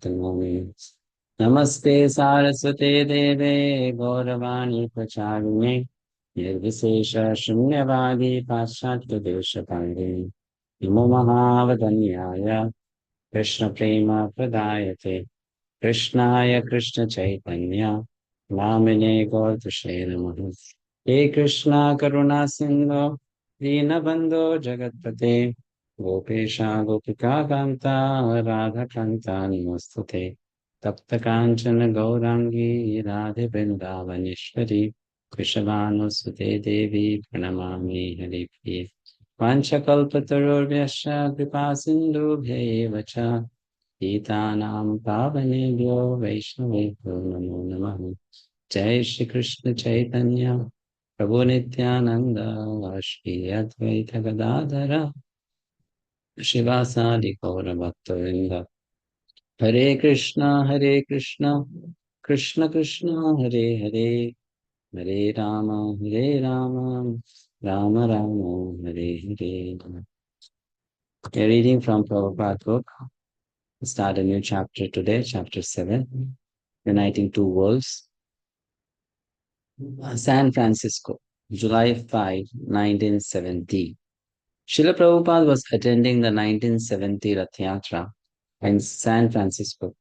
Pranamami. Namaste Saraswate Deve Gauravani Pracharine Nirvisesha Shunyavadi Paschatya Deshapande Namo Mahavadanyaya Krishna Prema Pradayate Krishnaya Krishna Chaitanya Namine Gaurtashe Namaha. He Krishna Karuna Sindhu Dinabandhu Jagatpate Gopesha Gopika Kanta Radha Kanta Namostute Tapta Kanchana Gaurangi Radhe Vrindavaneshwari Krishavanu Devi Pranamami Haripriya Panchakalpatarurvyasya Kripa Sindhu Bheva Geetanam Pavanebhyo Vaishnavebhyo Namo Namaha. Jai Shri Krishna Chaitanya Prabhu Nityananda Shri Advaita Gadadhara Shivasadi Gaura Bhaktavinda. Hare Krishna Krishna Krishna Hare Hare Hare Rama Rama Rama Hare Hare. We are reading from Prabhupada's book. We start a new chapter today, chapter 7, Uniting Two Worlds. San Francisco, July 5, 1970. Srila Prabhupada was attending the 1970 Rath Yatra in San Francisco.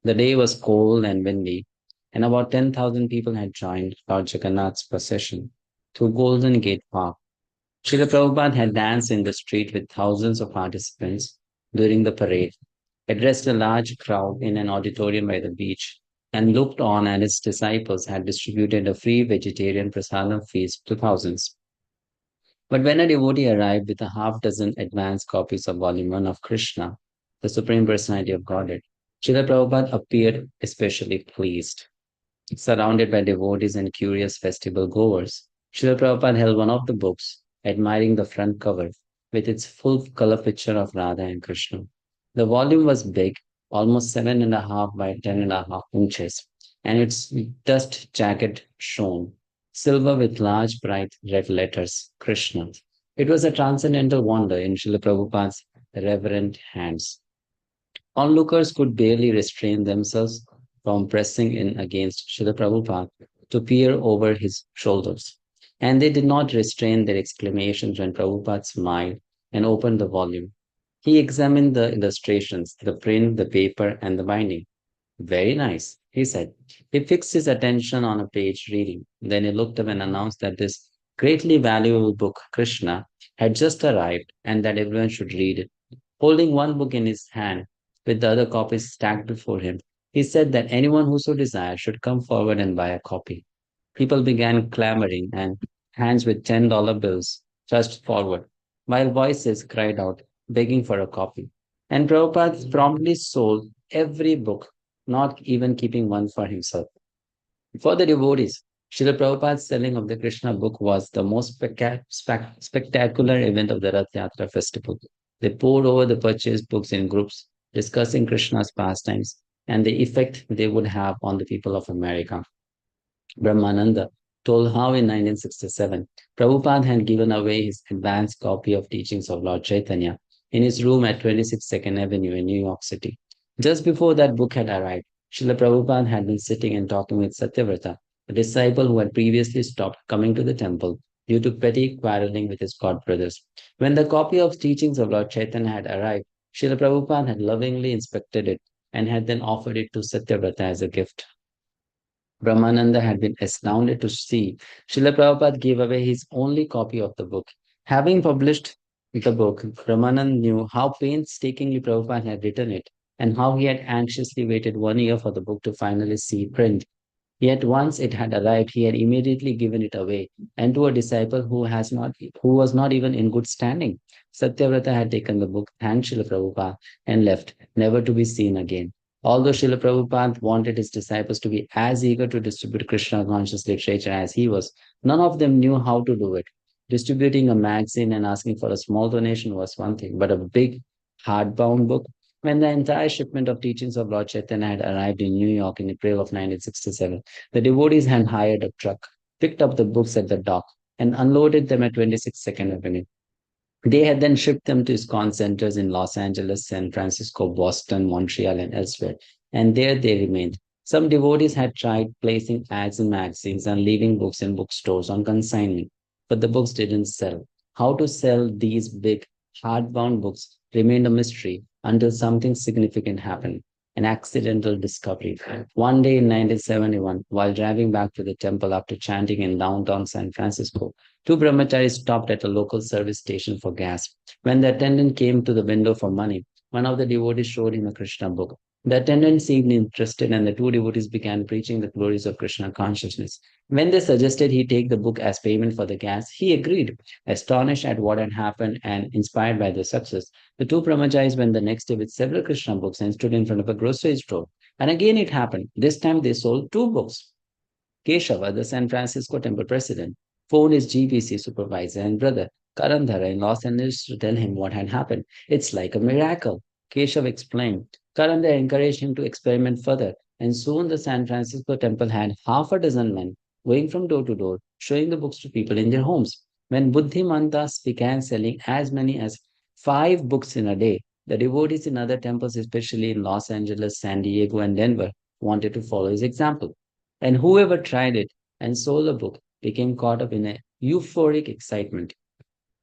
The day was cold and windy, and about 10,000 people had joined Lord Jagannath's procession to Golden Gate Park. Srila Prabhupada had danced in the street with thousands of participants during the parade, addressed a large crowd in an auditorium by the beach, and looked on as his disciples had distributed a free vegetarian prasadam feast to thousands. But when a devotee arrived with a half dozen advanced copies of Volume 1 of Krishna, the Supreme Personality of Godhead, Srila Prabhupada appeared especially pleased. Surrounded by devotees and curious festival goers, Srila Prabhupada held one of the books, admiring the front cover with its full color picture of Radha and Krishna. The volume was big, almost 7.5 by 10.5 inches, and its dust jacket shone, silver with large bright red letters, Krishna. It was a transcendental wonder in Srila Prabhupada's reverent hands. Onlookers could barely restrain themselves from pressing in against Srila Prabhupada to peer over his shoulders, and they did not restrain their exclamations when Prabhupada smiled and opened the volume. He examined the illustrations, the print, the paper, and the binding. Very nice, he said. He fixed his attention on a page reading. Then he looked up and announced that this greatly valuable book, Krishna, had just arrived and that everyone should read it. Holding one book in his hand with the other copies stacked before him, he said that anyone who so desired should come forward and buy a copy. People began clamoring, and hands with $10 bills thrust forward, while voices cried out, begging for a copy. And Prabhupada promptly sold every book, not even keeping one for himself. For the devotees, Srila Prabhupada's selling of the Krishna book was the most spectacular event of the Rath Yatra festival. They poured over the purchased books in groups, discussing Krishna's pastimes and the effect they would have on the people of America. Brahmananda told how in 1967, Prabhupada had given away his advanced copy of Teachings of Lord Chaitanya in his room at 26 Second Avenue in New York City. Just before that book had arrived, Srila Prabhupada had been sitting and talking with Satyavrata, a disciple who had previously stopped coming to the temple due to petty quarreling with his god brothers. When the copy of Teachings of Lord Chaitanya had arrived, Srila Prabhupada had lovingly inspected it and had then offered it to Satyavrata as a gift. Brahmananda had been astounded to see Srila Prabhupada gave away his only copy of the book. Having published the book, Brahmananda knew how painstakingly Prabhupada had written it and how he had anxiously waited 1 year for the book to finally see print. Yet once it had arrived, he had immediately given it away, and to a disciple who was not even in good standing. Satyavrata had taken the book, thanked Srila Prabhupada, and left, never to be seen again. Although Srila Prabhupada wanted his disciples to be as eager to distribute Krishna conscious literature as he was, none of them knew how to do it. Distributing a magazine and asking for a small donation was one thing, but a big, hardbound book. When the entire shipment of teachings of Lord Chaitanya had arrived in New York in April of 1967, the devotees had hired a truck, picked up the books at the dock, and unloaded them at 26 Second Avenue. They had then shipped them to iskcon centers in Los Angeles, San Francisco, Boston, Montreal, and elsewhere. And there they remained. Some devotees had tried placing ads in magazines and leaving books in bookstores on consignment, but the books didn't sell. How to sell these big, hardbound books remained a mystery until something significant happened, an accidental discovery. One day in 1971, while driving back to the temple after chanting in downtown San Francisco, two brahmacharis stopped at a local service station for gas. When the attendant came to the window for money, one of the devotees showed him a Krishna book. The attendant seemed interested, and the two devotees began preaching the glories of Krishna consciousness. When they suggested he take the book as payment for the gas, he agreed. Astonished at what had happened and inspired by their success, the two brahmacharis went the next day with several Krishna books and stood in front of a grocery store. And again it happened. This time they sold two books. Keshava, the San Francisco temple president, phoned his GBC supervisor and brother, Karandhara, in Los Angeles to tell him what had happened. It's like a miracle. Keshav explained. Karandhara encouraged him to experiment further, and soon the San Francisco temple had half a dozen men going from door to door, showing the books to people in their homes. When Buddhimantas began selling as many as 5 books in a day, the devotees in other temples, especially in Los Angeles, San Diego, and Denver, wanted to follow his example. And whoever tried it and sold the book became caught up in a euphoric excitement.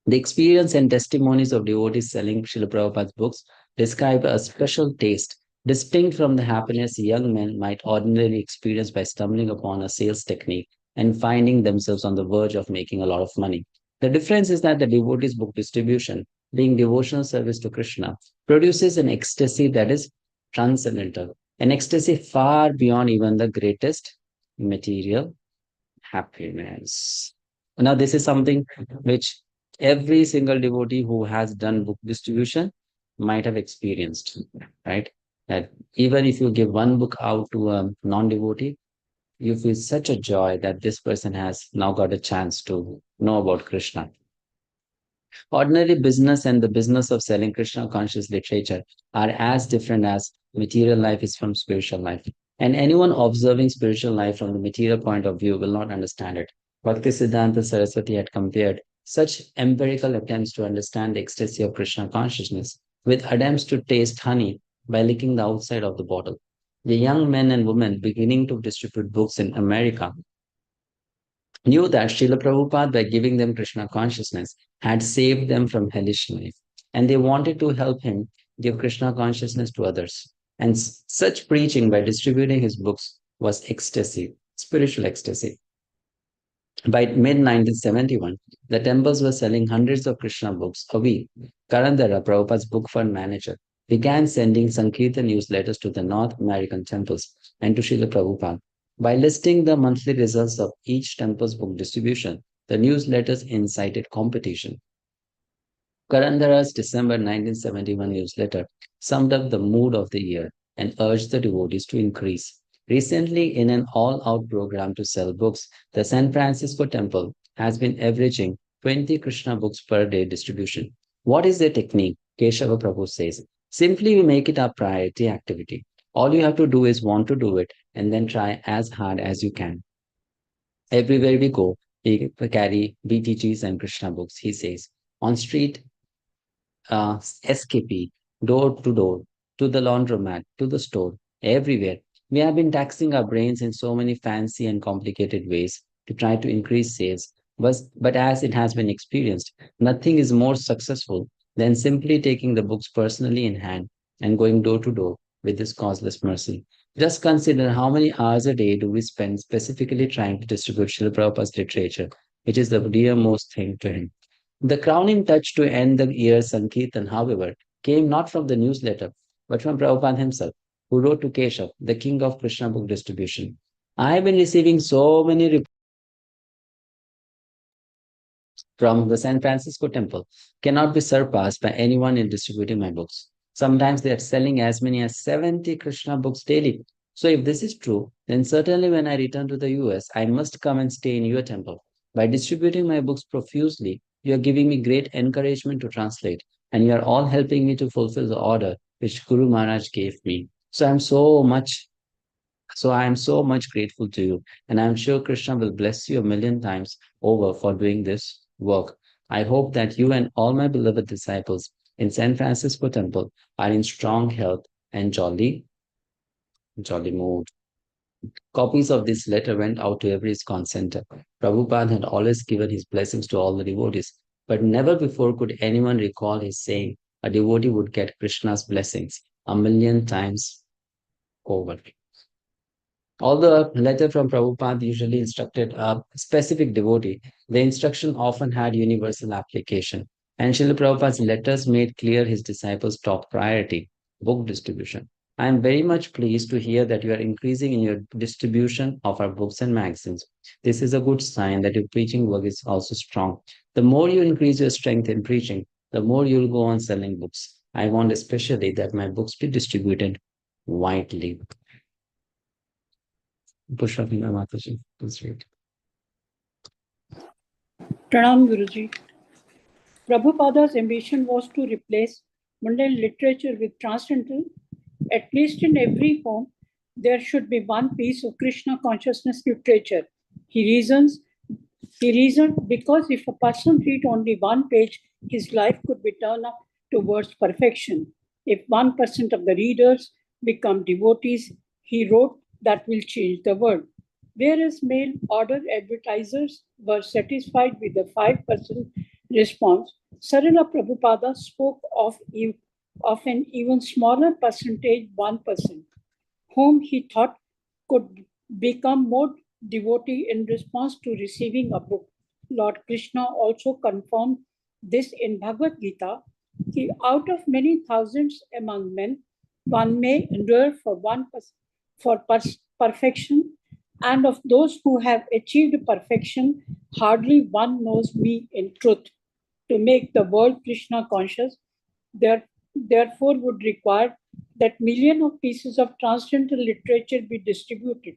The experience and testimonies of devotees selling Srila Prabhupada's books describe a special taste, distinct from the happiness young men might ordinarily experience by stumbling upon a sales technique and finding themselves on the verge of making a lot of money. The difference is that the devotees' book distribution, being devotional service to Krishna, produces an ecstasy that is transcendental, an ecstasy far beyond even the greatest material happiness. Now, this is something which every single devotee who has done book distribution might have experienced, right? That even if you give one book out to a non devotee, you feel such a joy that this person has now got a chance to know about Krishna. Ordinary business and the business of selling Krishna conscious literature are as different as material life is from spiritual life. And anyone observing spiritual life from the material point of view will not understand it. Bhaktisiddhanta Saraswati had compared such empirical attempts to understand the ecstasy of Krishna consciousness with attempts to taste honey by licking the outside of the bottle. The young men and women beginning to distribute books in America knew that Srila Prabhupada, by giving them Krishna consciousness, had saved them from hellish life. And they wanted to help him give Krishna consciousness to others. And such preaching by distributing his books was ecstasy, spiritual ecstasy. By mid 1971, the temples were selling hundreds of Krishna books a week. Karandara, Prabhupada's book fund manager, began sending Sankirtan newsletters to the North American temples and to Srila Prabhupada. By listing the monthly results of each temple's book distribution, the newsletters incited competition. Karandara's December 1971 newsletter summed up the mood of the year and urged the devotees to increase. Recently, in an all out program to sell books, the San Francisco Temple has been averaging 20 Krishna books per day distribution. What is the technique? Keshava Prabhu says. Simply, we make it our priority activity. All you have to do is want to do it and then try as hard as you can. Everywhere we go, we carry BTGs and Krishna books, he says. On street, SKP, door to the laundromat, to the store, everywhere. We have been taxing our brains in so many fancy and complicated ways to try to increase sales. But as it has been experienced, nothing is more successful than simply taking the books personally in hand and going door to door with this causeless mercy. Just consider how many hours a day do we spend specifically trying to distribute Srila Prabhupada's literature, which is the dearmost thing to him. The crowning touch to end the year's Sankirtan, however, came not from the newsletter, but from Prabhupada himself, who wrote to Keshav, the king of Krishna book distribution. I have been receiving so many reports from the San Francisco temple, cannot be surpassed by anyone in distributing my books. Sometimes they are selling as many as 70 Krishna books daily. So if this is true, then certainly when I return to the US, I must come and stay in your temple. By distributing my books profusely, you are giving me great encouragement to translate, and you are all helping me to fulfill the order which Guru Maharaj gave me. So I am so much grateful to you, and I am sure Krishna will bless you a million times over for doing this work. I hope that you and all my beloved disciples in San Francisco Temple are in strong health and jolly mood. Copies of this letter went out to every ISKCON center. Prabhupada had always given his blessings to all the devotees, but never before could anyone recall his saying a devotee would get Krishna's blessings 1,000,000 times over. Although a letter from Prabhupada usually instructed a specific devotee, the instruction often had universal application. And Srila Prabhupada's letters made clear his disciples' top priority, book distribution. I am very much pleased to hear that you are increasing in your distribution of our books and magazines. This is a good sign that your preaching work is also strong. The more you increase your strength in preaching, the more you'll go on selling books. I want especially that my books be distributed widely. Pushpamita Mataji, please read. Pranam Guruji. Prabhupada's ambition was to replace mundane literature with transcendental. At least in every home, there should be one piece of Krishna consciousness literature. He reasoned because if a person read only one page, his life could be turned up towards perfection. If 1% of the readers become devotees, he wrote, that will change the world. Whereas mail order advertisers were satisfied with the 5% response, Srila Prabhupada spoke of an even smaller percentage, 1%, whom he thought could become more devotee in response to receiving a book. Lord Krishna also confirmed this in Bhagavad Gita. Out of many thousands among men, one may endure for perfection, and of those who have achieved perfection, hardly one knows me in truth. To make the world Krishna conscious, therefore would require that millions of pieces of transcendental literature be distributed.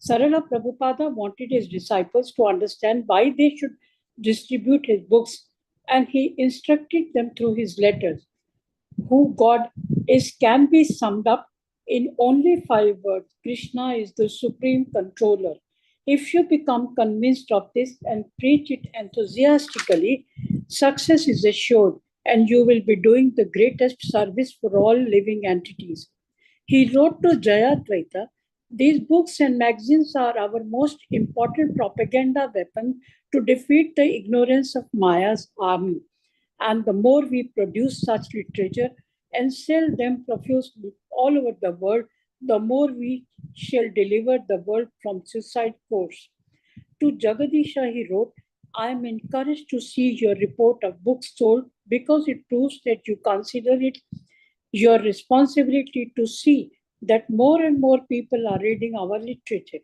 Srila Prabhupada wanted his disciples to understand why they should distribute his books, and he instructed them through his letters. Who God is can be summed up in only 5 words. Krishna is the supreme controller. If you become convinced of this and preach it enthusiastically, success is assured, and you will be doing the greatest service for all living entities. He wrote to Jayadvaita, these books and magazines are our most important propaganda weapon to defeat the ignorance of Maya's army. And the more we produce such literature and sell them profusely all over the world, the more we shall deliver the world from suicide force. To Jagadisha, he wrote, I am encouraged to see your report of books sold because it proves that you consider it your responsibility to see that more and more people are reading our literature.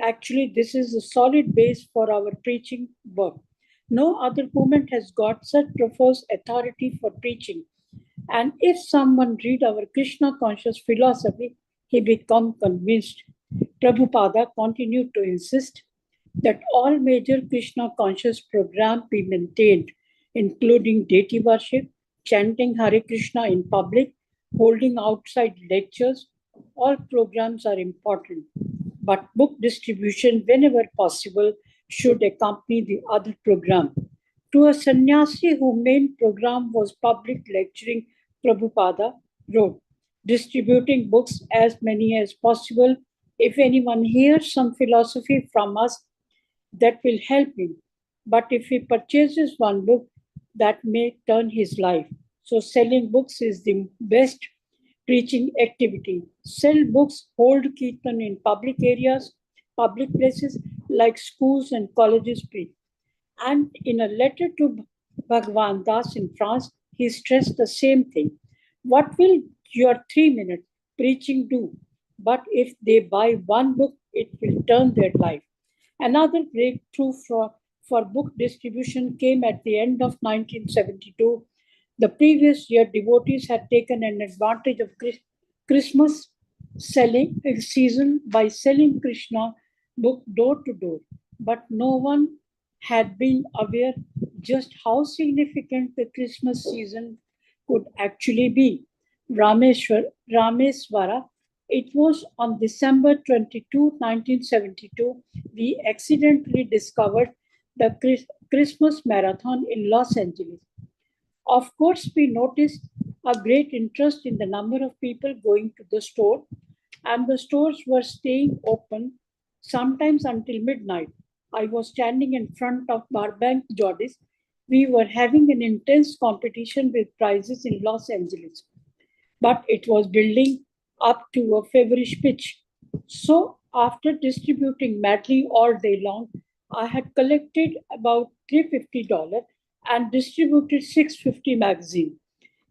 Actually, this is a solid base for our preaching work. No other movement has got such profound authority for preaching. And if someone read our Krishna conscious philosophy, he become convinced. Prabhupada continued to insist that all major Krishna conscious programs be maintained, including deity worship, chanting Hare Krishna in public, holding outside lectures. All programs are important, but book distribution, whenever possible, should accompany the other program. To a sannyasi whose main program was public lecturing, Prabhupada wrote, distributing books as many as possible. If anyone hears some philosophy from us, that will help him. But if he purchases one book, that may turn his life. So selling books is the best preaching activity. Sell books, hold kirtan in public areas, public places like schools and colleges preach. And in a letter to Bhagwan Das in France, he stressed the same thing. What will your 3 minute preaching do? But if they buy one book, it will turn their life. Another breakthrough for book distribution came at the end of 1972. The previous year, devotees had taken an advantage of Christmas selling season by selling Krishna book door to door. But no one had been aware just how significant the Christmas season could actually be. Rameswara, it was on December 22, 1972, we accidentally discovered the Christmas marathon in Los Angeles. Of course, we noticed a great interest in the number of people going to the store, and the stores were staying open sometimes until midnight. I was standing in front of Burbank Jordis. We were having an intense competition with prices in Los Angeles, but it was building up to a feverish pitch. So, after distributing madly all day long, I had collected about $350 and distributed 650 magazines.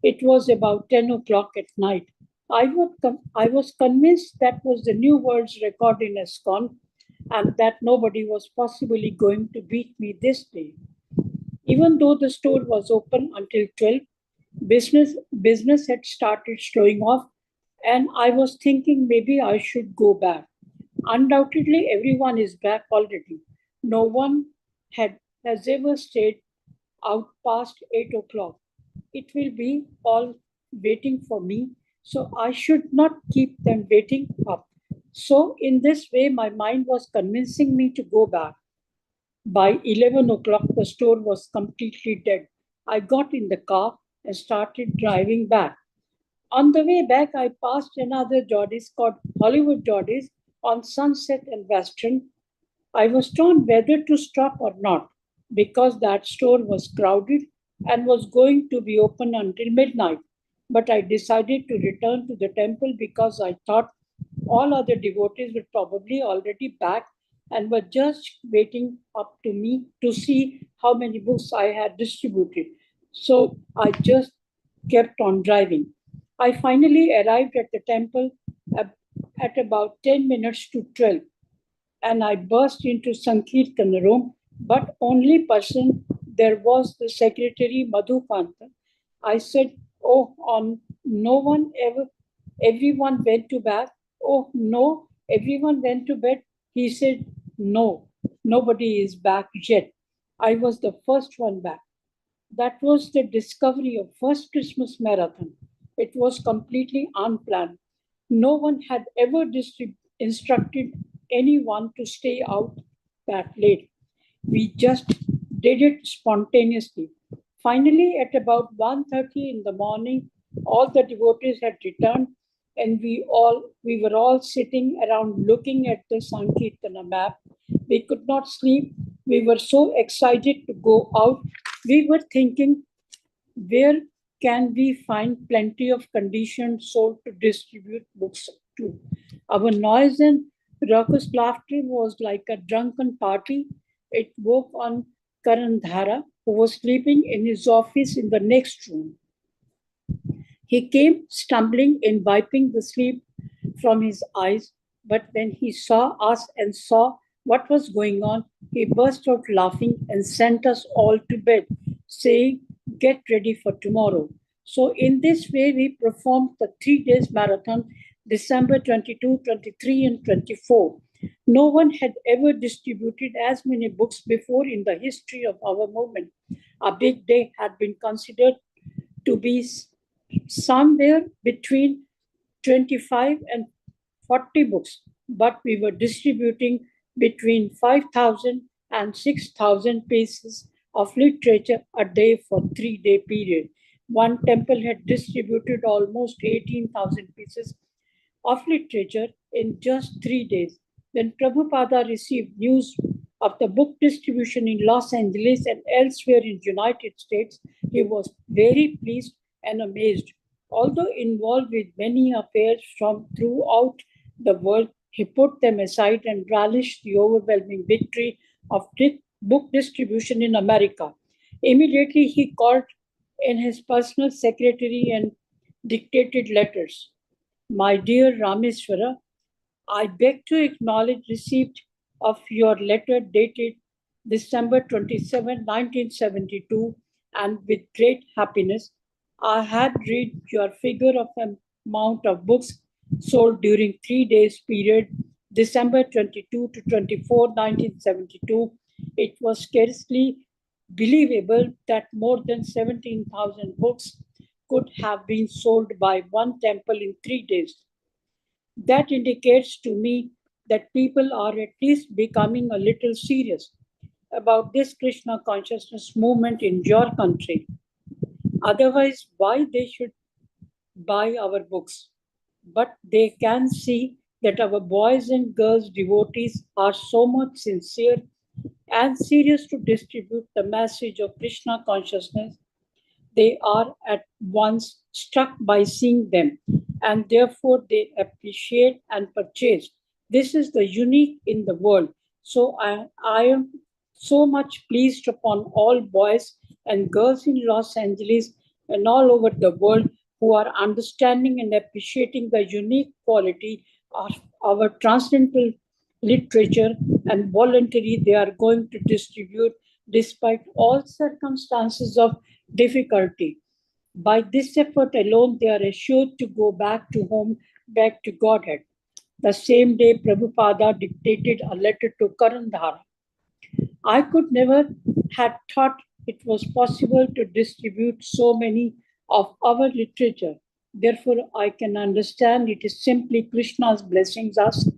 It was about 10 o'clock at night. I was convinced that was the new world's record in iskcon and that nobody was possibly going to beat me this day. Even though the store was open until 12, business had started slowing off, and I was thinking maybe I should go back. Undoubtedly, everyone is back already. No one has ever stayed out past 8 o'clock. It will be all waiting for me, so I should not keep them waiting up. So, in this way, my mind was convincing me to go back. By 11 o'clock, the store was completely dead. I got in the car and started driving back. On the way back, I passed another Jordis called Hollywood Jordis on Sunset and Western. I was torn whether to stop or not because that store was crowded and was going to be open until midnight. But I decided to return to the temple because I thought all other devotees were probably already back and were just waiting up to me to see how many books I had distributed. So I just kept on driving. I finally arrived at the temple at about 10 minutes to 12, and I burst into Sankirtana room, but only person there was the secretary Madhukanta. I said, "Oh, on no one ever, everyone went to bed. Oh, no, everyone went to bed." He said, "No, nobody is back yet." I was the first one back. That was the discovery of first Christmas marathon. It was completely unplanned. No one had ever instructed anyone to stay out that late. We just did it spontaneously. Finally, at about 1:30 in the morning, all the devotees had returned, and we were all sitting around looking at the Sankirtana map. We could not sleep. We were so excited to go out. We were thinking, where can we find plenty of conditioned soul to distribute books to? Our noise and raucous laughter was like a drunken party. It woke on Karandhara, who was sleeping in his office in the next room. He came stumbling in, wiping the sleep from his eyes, but when he saw us and saw what was going on, he burst out laughing and sent us all to bed, saying, "Get ready for tomorrow." So, in this way, we performed the 3 days marathon, December 22, 23, and 24. No one had ever distributed as many books before in the history of our movement. A big day had been considered to be somewhere between 25 and 40 books, but we were distributing between 5,000 and 6,000 pieces of literature a day for 3 day period. One temple had distributed almost 18,000 pieces of literature in just 3 days. When Prabhupada received news of the book distribution in Los Angeles and elsewhere in the United States, he was very pleased and amazed. Although involved with many affairs from throughout the world, he put them aside and relished the overwhelming victory of book distribution in America. Immediately, he called in his personal secretary and dictated letters. "My dear Rameswara, I beg to acknowledge receipt of your letter dated December 27, 1972, and with great happiness. I had read your figure of amount of books sold during 3 days period, December 22 to 24, 1972. It was scarcely believable that more than 17,000 books could have been sold by one temple in 3 days. That indicates to me that people are at least becoming a little serious. about this Krishna consciousness movement in your country. Otherwise, why they should buy our books? But they can see that our boys and girls devotees are so much sincere and serious to distribute the message of Krishna consciousness. They are at once struck by seeing them, and therefore they appreciate and purchase. This is the unique in the world. So I am so much pleased upon all boys and girls in Los Angeles and all over the world who are understanding and appreciating the unique quality of our transcendental literature, and voluntarily they are going to distribute despite all circumstances of difficulty. By this effort alone, they are assured to go back to home, back to Godhead. The same day, Prabhupada dictated a letter to Karandhara. I could never have thought it was possible to distribute so many of our literature. Therefore, I can understand it is simply Krishna's blessings us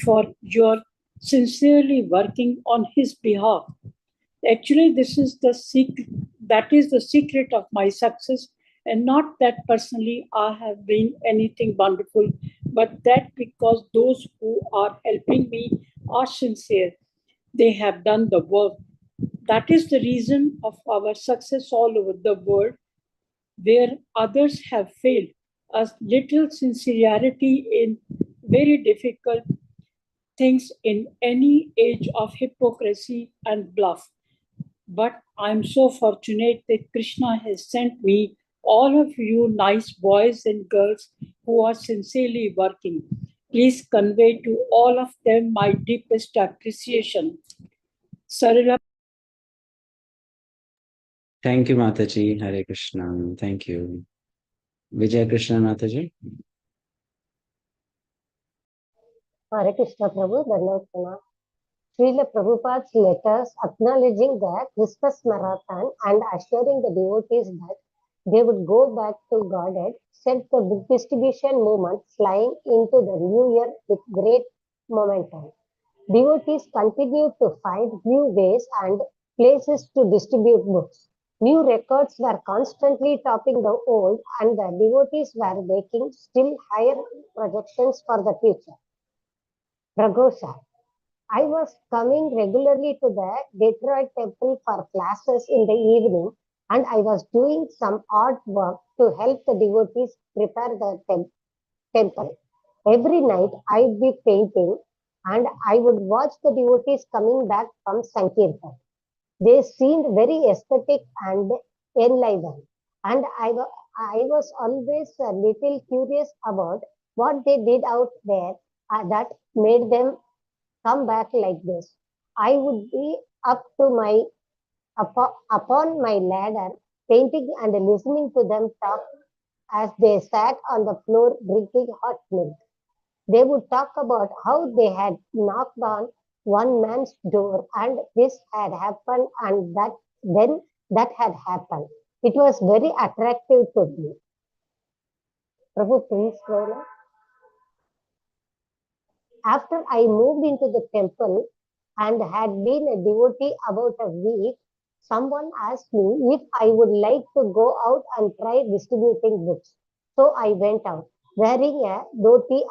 for your sincerely working on his behalf. Actually, this is the secret. That is the secret of my success, and not that personally I have been anything wonderful, but that because those who are helping me are sincere. They have done the work. That is the reason of our success all over the world, where others have failed. A little sincerity in very difficult things in any age of hypocrisy and bluff. But I'm so fortunate that Krishna has sent me all of you nice boys and girls who are sincerely working. Please convey to all of them my deepest appreciation. Srila Thank you, Mataji. Hare Krishna. Thank you. Vijay Krishna Mataji. Hare Krishna Prabhu, Dhanavana. Srila Prabhupada's letters acknowledging the Christmas marathon and assuring the devotees that they would go back to Godhead sent the book distribution movement flying into the new year with great momentum. Devotees continued to find new ways and places to distribute books. New records were constantly topping the old, and the devotees were making still higher projections for the future. Pragosha. I was coming regularly to the Detroit temple for classes in the evening, and I was doing some odd work to help the devotees prepare the temple. Every night I'd be painting, and I would watch the devotees coming back from Sankirtan. They seemed very aesthetic and enlivened, and I was always a little curious about what they did out there that made them come back like this. I would be up to my upon my ladder, painting and listening to them talk as they sat on the floor drinking hot milk. They would talk about how they had knocked on one man's door and this had happened and then that had happened. It was very attractive to me. Prabhu, please roll on. After I moved into the temple and had been a devotee about a week, someone asked me if I would like to go out and try distributing books. So I went out, wearing a dhoti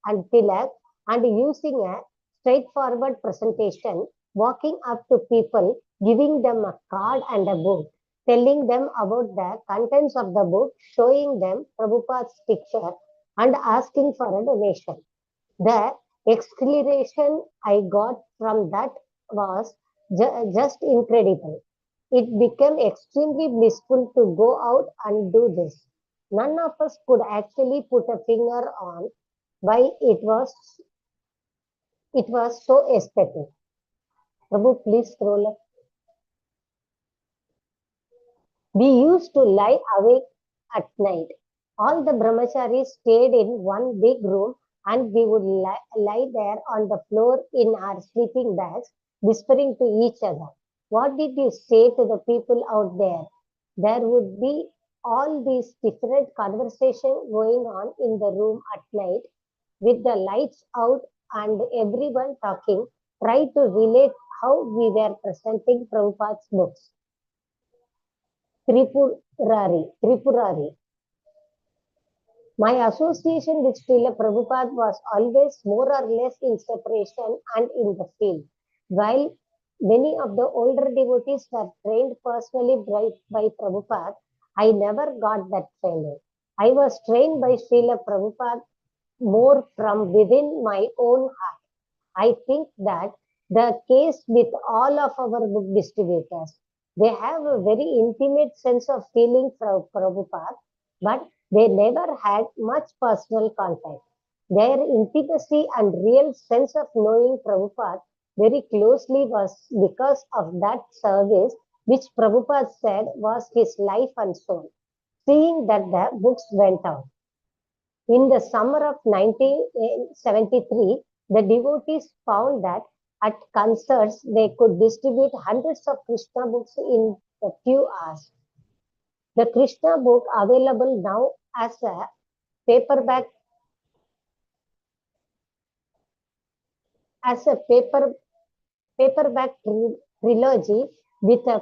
and tilak and using a straightforward presentation, walking up to people, giving them a card and a book, telling them about the contents of the book, showing them Prabhupada's picture, and asking for a donation. The exhilaration I got from that was just incredible. It became extremely blissful to go out and do this. None of us could actually put a finger on why it was so aesthetic. Prabhu, please scroll up. We used to lie awake at night. All the brahmacharis stayed in one big room and we would lie there on the floor in our sleeping bags, whispering to each other. What did you say to the people out there? There would be all these different conversations going on in the room at night with the lights out and everyone talking. Try to relate how we were presenting Prabhupada's books. Tripurari. My association with Srila Prabhupada was always more or less in separation and in the field. While many of the older devotees were trained personally by Prabhupada, I never got that training. I was trained by Srila Prabhupada more from within my own heart. I think that the case with all of our book distributors, they have a very intimate sense of feeling from Prabhupada, but they never had much personal contact. Their intimacy and real sense of knowing Prabhupada very closely was because of that service which Prabhupada said was his life and soul, seeing that the books went out. In the summer of 1973, the devotees found that at concerts they could distribute hundreds of Krishna books in a few hours. The Krishna book available now as a paperback trilogy with a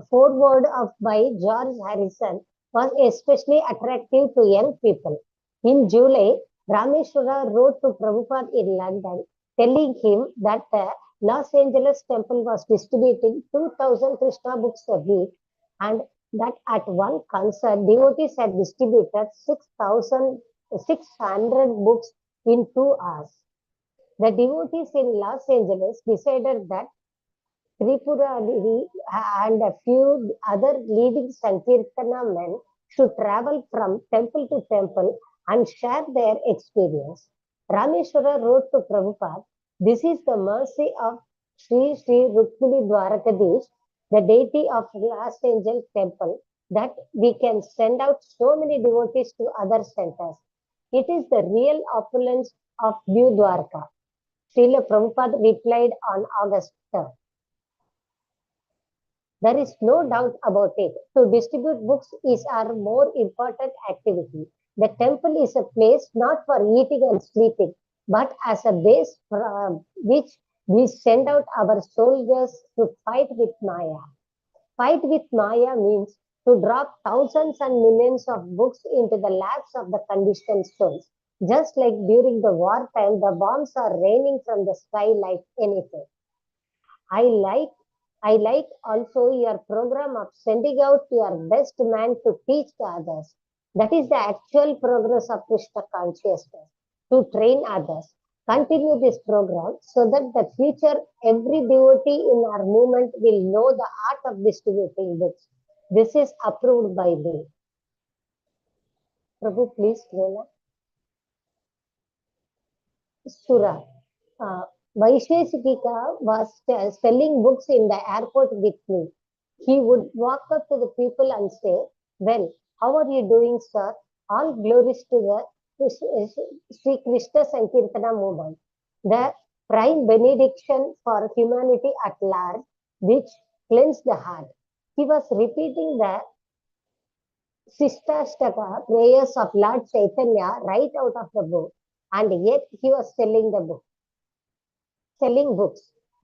foreword by George Harrison was especially attractive to young people. In July, Rameshwara wrote to Prabhupada in London, telling him that the Los Angeles temple was distributing 2,000 Krishna books a week and that at one concert, devotees had distributed 6,600 books in 2 hours. The devotees in Los Angeles decided that Tripurari and a few other leading Sankirtana men should travel from temple to temple and share their experience. Rameshwara wrote to Prabhupada, "This is the mercy of Sri Rukmini Dwarakadish, the deity of Los Angeles temple, that we can send out so many devotees to other centers. It is the real opulence of New Dwarka." Srila Prabhupada replied on August 3rd. There is no doubt about it. To distribute books is our more important activity. The temple is a place not for eating and sleeping, but as a base from which we send out our soldiers to fight with Maya. Fight with Maya means to drop thousands and millions of books into the laps of the conditioned souls. Just like during the wartime, the bombs are raining from the sky like anything. I like also your program of sending out your best man to teach the others. That is the actual progress of Krishna consciousness, to train others. Continue this program so that the future every devotee in our movement will know the art of distributing books. This is approved by me. Prabhu, please, Lena. Sura. Vaisheshikika was selling books in the airport with me. He would walk up to the people and say, "Well, how are you doing, sir? All glories to the Sri Krishna Sankirtana movement, the prime benediction for humanity at large, which cleansed the heart." He was repeating the Sistashtaka prayers of Lord Chaitanya right out of the book, and yet he was selling books.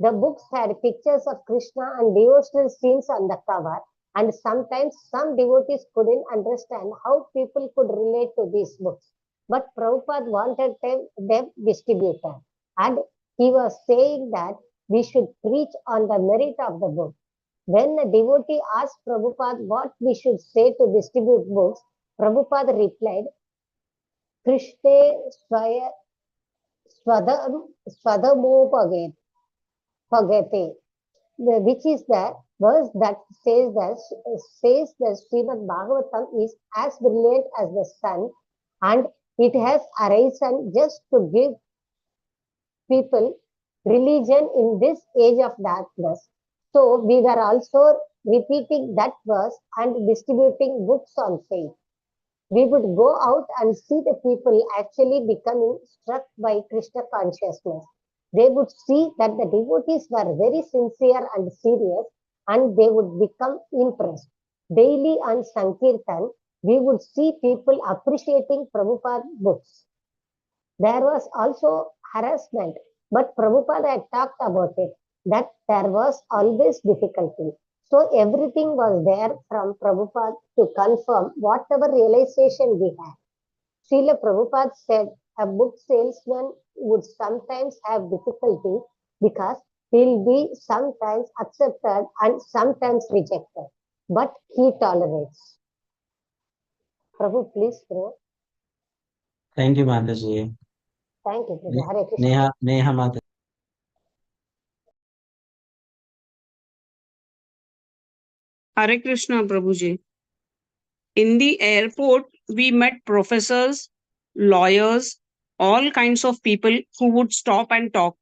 The books had pictures of Krishna and devotional scenes on the cover, and sometimes some devotees couldn't understand how people could relate to these books. But Prabhupada wanted them distributed, and he was saying that we should preach on the merit of the book. When a devotee asked Prabhupada what we should say to distribute books, Prabhupada replied, "Krishna Swadamopagate," which is the verse that says that Srimad Bhagavatam is as brilliant as the sun, and it has arisen just to give people religion in this age of darkness. So we were also repeating that verse and distributing books on faith. We would go out and see the people actually becoming struck by Krishna consciousness. They would see that the devotees were very sincere and serious, and they would become impressed. Daily on Sankirtan, we would see people appreciating Prabhupada books. There was also harassment, but Prabhupada had talked about it. that there was always difficulty. So everything was there from Prabhupada to confirm whatever realization we had. Srila Prabhupada said a book salesman would sometimes have difficulty because he'll be sometimes accepted and sometimes rejected, but he tolerates. Prabhu, please pray. Thank you, Mataji. Thank you, Prabhu. Hare Krishna. Neha Mataji. Hare Krishna, Prabhuji. In the airport, we met professors, lawyers, all kinds of people who would stop and talk.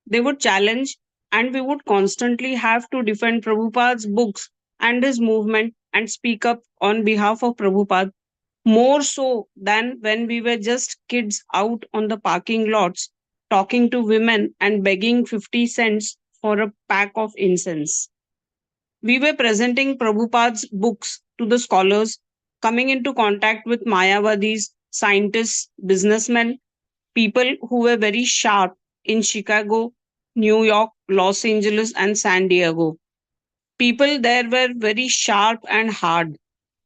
They would challenge, and we would constantly have to defend Prabhupada's books and his movement and speak up on behalf of Prabhupada, more so than when we were just kids out on the parking lots talking to women and begging 50 cents for a pack of incense. We were presenting Prabhupada's books to the scholars, coming into contact with Mayavadis, scientists, businessmen, people who were very sharp in Chicago, New York, Los Angeles, and San Diego. People there were very sharp and hard.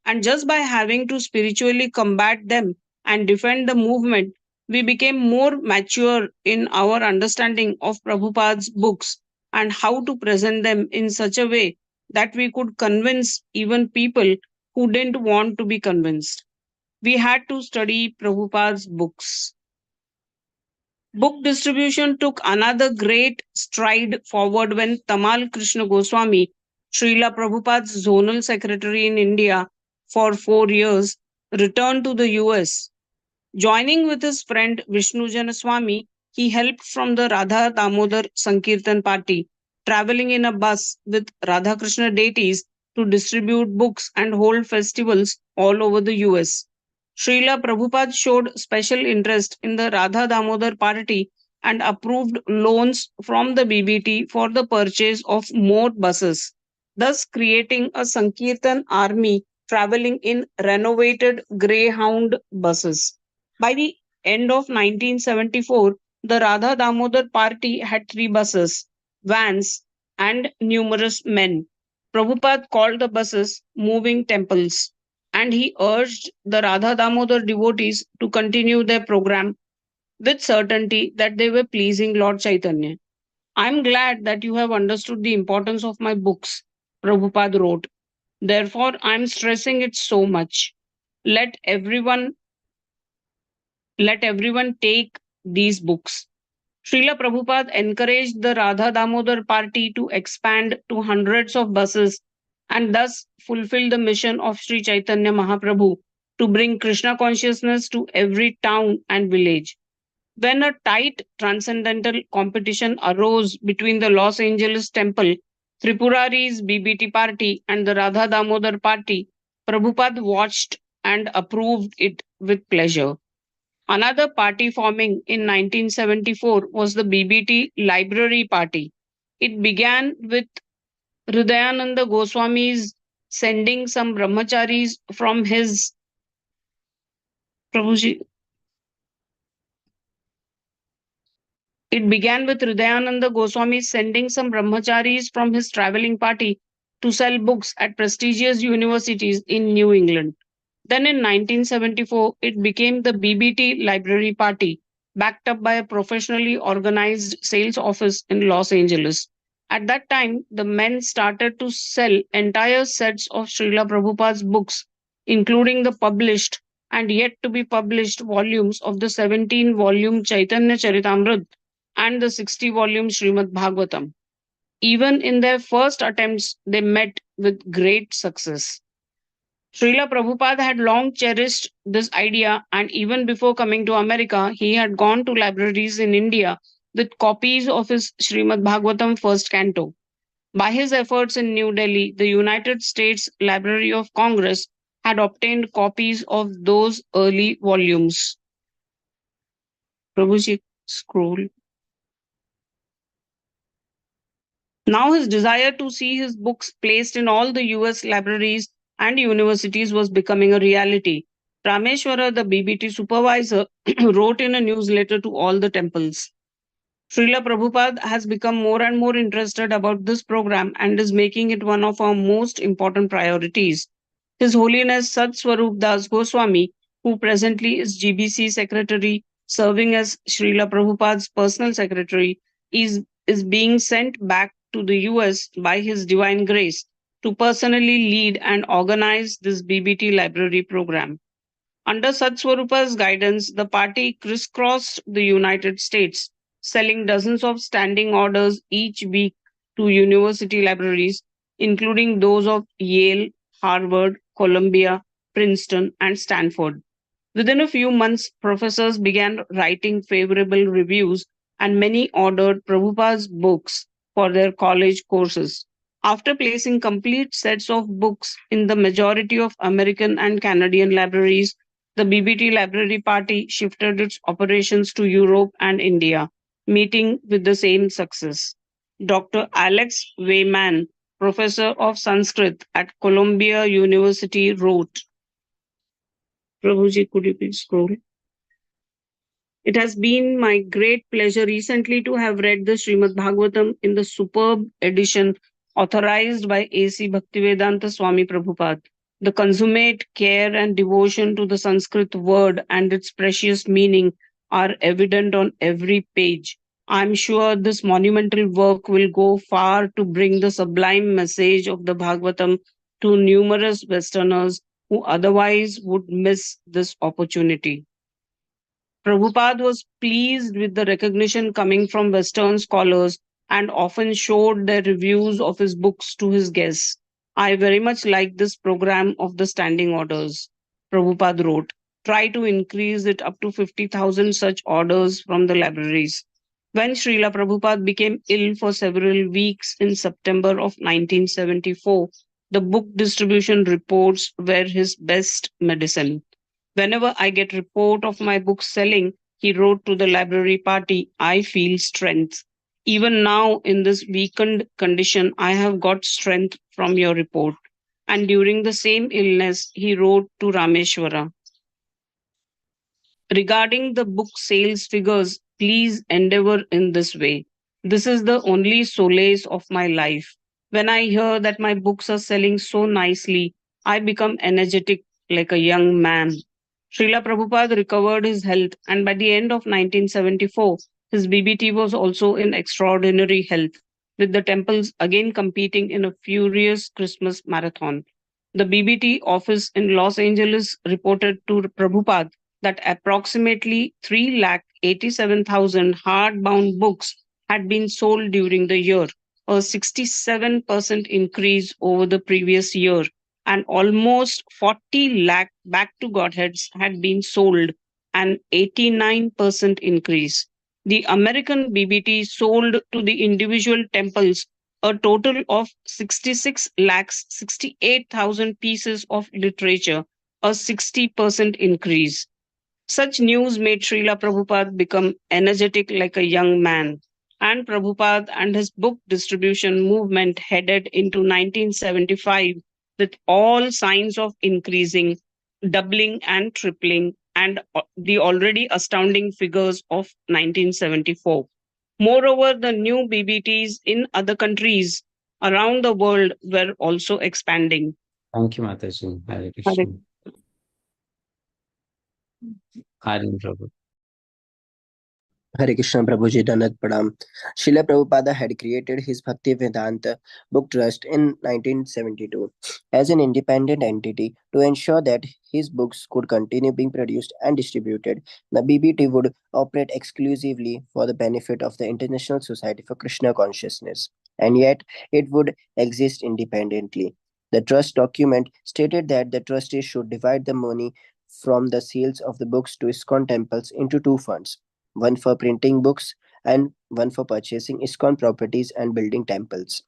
And just by having to spiritually combat them and defend the movement, we became more mature in our understanding of Prabhupada's books and how to present them in such a way that we could convince even people who didn't want to be convinced. We had to study Prabhupada's books. Book distribution took another great stride forward when Tamal Krishna Goswami, Srila Prabhupada's zonal secretary in India for 4 years, returned to the US. Joining with his friend Vishnu Janaswamy, he helped from the Radha Damodar Sankirtan party, traveling in a bus with Radha Krishna deities to distribute books and hold festivals all over the US. Srila Prabhupada showed special interest in the Radha Damodar party and approved loans from the BBT for the purchase of more buses, thus creating a Sankirtan army traveling in renovated Greyhound buses. By the end of 1974, the Radha Damodar party had 3 buses, vans, and numerous men. Prabhupada called the buses moving temples, and he urged the Radha Damodar devotees to continue their program with certainty that they were pleasing Lord Chaitanya. I'm glad that you have understood the importance of my books, Prabhupada wrote. Therefore, I'm stressing it so much. Let everyone let everyone take these books. Srila Prabhupada encouraged the Radha Damodar party to expand to hundreds of buses and thus fulfill the mission of Sri Chaitanya Mahaprabhu to bring Krishna consciousness to every town and village. When a tight transcendental competition arose between the Los Angeles Temple, Tripurari's BBT party, and the Radha Damodar party, Prabhupada watched and approved it with pleasure. Another party forming in 1974 was the BBT Library Party. It began with Hridayananda Goswami's sending some brahmacharis from his Prabhuji. It began with Hridayananda Goswami sending some brahmacharis from his traveling party to sell books at prestigious universities in New England. Then in 1974, it became the BBT Library Party, backed up by a professionally organized sales office in Los Angeles. At that time, the men started to sell entire sets of Srila Prabhupada's books, including the published and yet to be published volumes of the 17-volume Chaitanya Charitamrita and the 60-volume Srimad Bhagavatam. Even in their first attempts, they met with great success. Srila Prabhupada had long cherished this idea, and even before coming to America, he had gone to libraries in India with copies of his Srimad Bhagavatam first canto. By his efforts in New Delhi, the United States Library of Congress had obtained copies of those early volumes. Prabhuji, scroll. Now his desire to see his books placed in all the US libraries and universities was becoming a reality. Rameshwara, the BBT supervisor, wrote in a newsletter to all the temples. Srila Prabhupada has become more and more interested about this program and is making it one of our most important priorities. His Holiness Satsvarupa Das Goswami, who presently is GBC Secretary, serving as Srila Prabhupada's personal secretary, is being sent back to the US by His Divine Grace to personally lead and organize this BBT library program. Under Satsvarupa's guidance, the party crisscrossed the United States, selling dozens of standing orders each week to university libraries, including those of Yale, Harvard, Columbia, Princeton, and Stanford. Within a few months, professors began writing favorable reviews, and many ordered Prabhupada's books for their college courses. After placing complete sets of books in the majority of American and Canadian libraries, the BBT Library Party shifted its operations to Europe and India, meeting with the same success. Dr. Alex Wayman, professor of Sanskrit at Columbia University, wrote, Prabhuji, could you please scroll? It has been my great pleasure recently to have read the Srimad Bhagavatam in the superb edition authorized by A.C. Bhaktivedanta Swami Prabhupada. The consummate care and devotion to the Sanskrit word and its precious meaning are evident on every page. I am sure this monumental work will go far to bring the sublime message of the Bhagavatam to numerous Westerners who otherwise would miss this opportunity. Prabhupada was pleased with the recognition coming from Western scholars and often showed their reviews of his books to his guests. I very much like this program of the standing orders. Prabhupada wrote, try to increase it up to 50,000 such orders from the libraries. When Srila Prabhupada became ill for several weeks in September of 1974, the book distribution reports were his best medicine. Whenever I get report of my book selling, he wrote to the library party, I feel strength. Even now, in this weakened condition, I have got strength from your report. And during the same illness, he wrote to Rameshwara. Regarding the book sales figures, please endeavor in this way. This is the only solace of my life. When I hear that my books are selling so nicely, I become energetic like a young man. Srila Prabhupada recovered his health, and by the end of 1974, his BBT was also in extraordinary health, with the temples again competing in a furious Christmas marathon. The BBT office in Los Angeles reported to Prabhupada that approximately 387,000 hardbound books had been sold during the year, a 67% increase over the previous year, and almost 40 lakh back to Godheads had been sold, an 89% increase. The American BBT sold to the individual temples a total of 66 lakhs 68,000 pieces of literature, a 60% increase. Such news made Srila Prabhupada become energetic like a young man, and Prabhupada and his book distribution movement headed into 1975 with all signs of increasing, doubling, and tripling, and the already astounding figures of 1974. Moreover, the new BBTs in other countries around the world were also expanding. Thank you, Mataji. Hare Hare Krishna. Hare Prabhu. Hare Krishna Prabhuji Danat Pradam. Srila Prabhupada had created his Bhakti Vedanta Book Trust in 1972 as an independent entity to ensure that his books could continue being produced and distributed. The BBT would operate exclusively for the benefit of the International Society for Krishna Consciousness, and yet it would exist independently. The trust document stated that the trustees should divide the money from the sales of the books to iskcon temples into two funds, one for printing books and one for purchasing iskcon properties and building temples.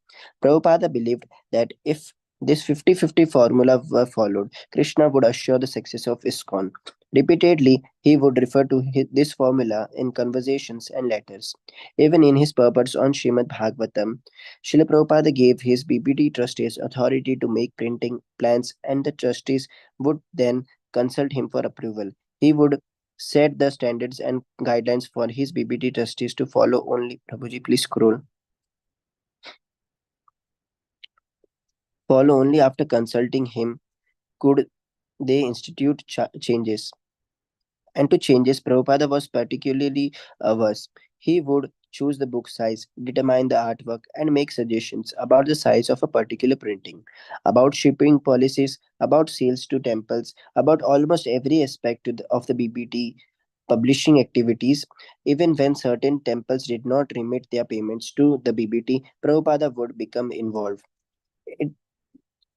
Prabhupada believed that if this 50-50 formula were followed, Krishna would assure the success of iskcon. Repeatedly, he would refer to this formula in conversations and letters. Even in his purports on Srimad Bhagavatam, Srila Prabhupada gave his BBT trustees authority to make printing plans, and the trustees would then consult him for approval. He would set the standards and guidelines for his BBT trustees to follow only. Prabhuji, please scroll. Follow only after consulting him could they institute changes. And to changes, Prabhupada was particularly averse. He would choose the book size, determine the artwork, and make suggestions about the size of a particular printing, about shipping policies, about sales to temples, about almost every aspect of the BBT publishing activities. Even when certain temples did not remit their payments to the BBT, Prabhupada would become involved. It,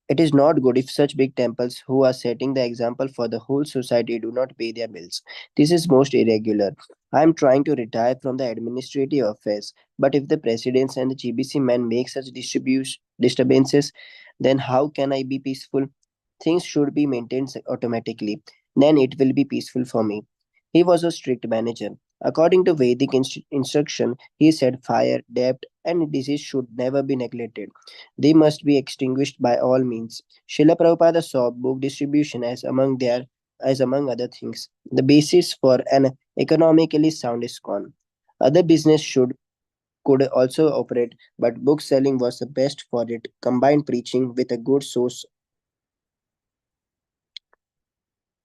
it is not good if such big temples who are setting the example for the whole society do not pay their bills. This is most irregular. I am trying to retire from the administrative affairs, but if the presidents and the GBC men make such disturbances, then how can I be peaceful? Things should be maintained automatically. Then it will be peaceful for me. He was a strict manager. According to Vedic instruction, he said fire, debt, and disease should never be neglected. They must be extinguished by all means. Srila Prabhupada saw book distribution as among other things the basis for an economically sound iskcon. Other business should could also operate, but book selling was the best for it. Combined preaching with a good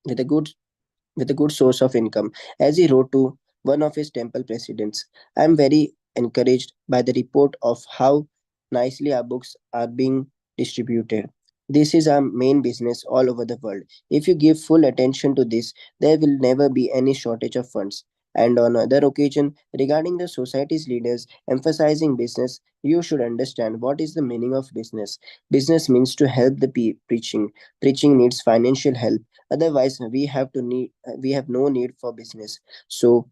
with a good source of income. As he wrote to one of his temple presidents, I am very encouraged by the report of how nicely our books are being distributed. This is our main business all over the world. If you give full attention to this, there will never be any shortage of funds. And on other occasion, regarding the society's leaders emphasizing business, you should understand what is the meaning of business. Business means to help the preaching. Preaching needs financial help. Otherwise, we have no need for business. So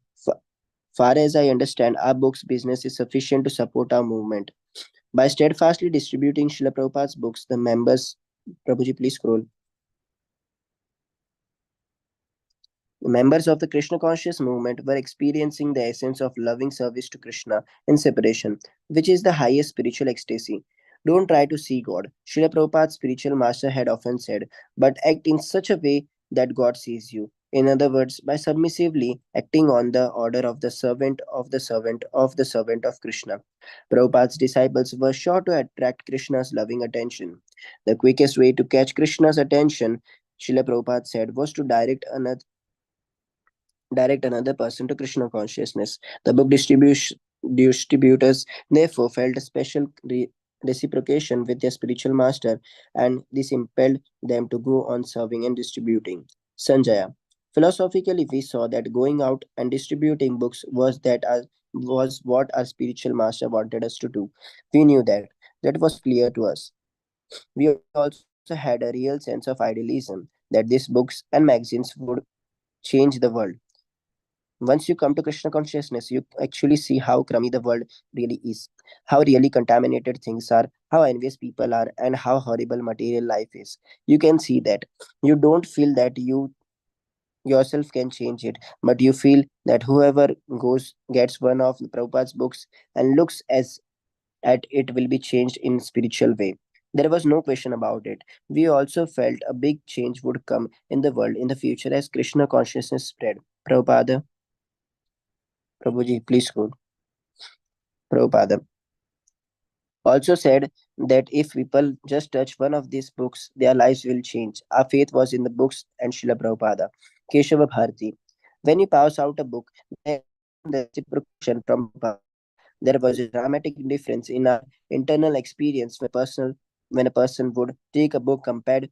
far as I understand, our books business is sufficient to support our movement. By steadfastly distributing Srila Prabhupada's books, the members, Prabhuji, please scroll. The members of the Krishna conscious movement were experiencing the essence of loving service to Krishna in separation, which is the highest spiritual ecstasy. Don't try to see God. Srila Prabhupada's spiritual master had often said, but act in such a way that God sees you. In other words, by submissively acting on the order of the servant of the servant of the servant of Krishna. Prabhupada's disciples were sure to attract Krishna's loving attention. The quickest way to catch Krishna's attention, Srila Prabhupada said, was to direct another person to Krishna consciousness. The book distributors therefore felt a special reciprocation with their spiritual master, and this impelled them to go on serving and distributing. Sanjaya. Philosophically, we saw that going out and distributing books was what our spiritual master wanted us to do. We knew that. That was clear to us. We also had a real sense of idealism that these books and magazines would change the world. Once you come to Krishna consciousness, you actually see how crummy the world really is, how really contaminated things are, how envious people are, and how horrible material life is. You can see that. You don't feel that you yourself can change it, but you feel that whoever gets one of Prabhupada's books and looks as at it will be changed in spiritual way. There was no question about it. We also felt a big change would come in the world in the future as Krishna consciousness spread. Prabhupada, Prabhuji, please go. Prabhupada also said that if people just touch one of these books, their lives will change. Our faith was in the books and Srila Prabhupada. Keshava Bharati. When you pass out a book, there is often the reciprocation from Prabhupada. There was a dramatic difference in our internal experience when a person would take a book compared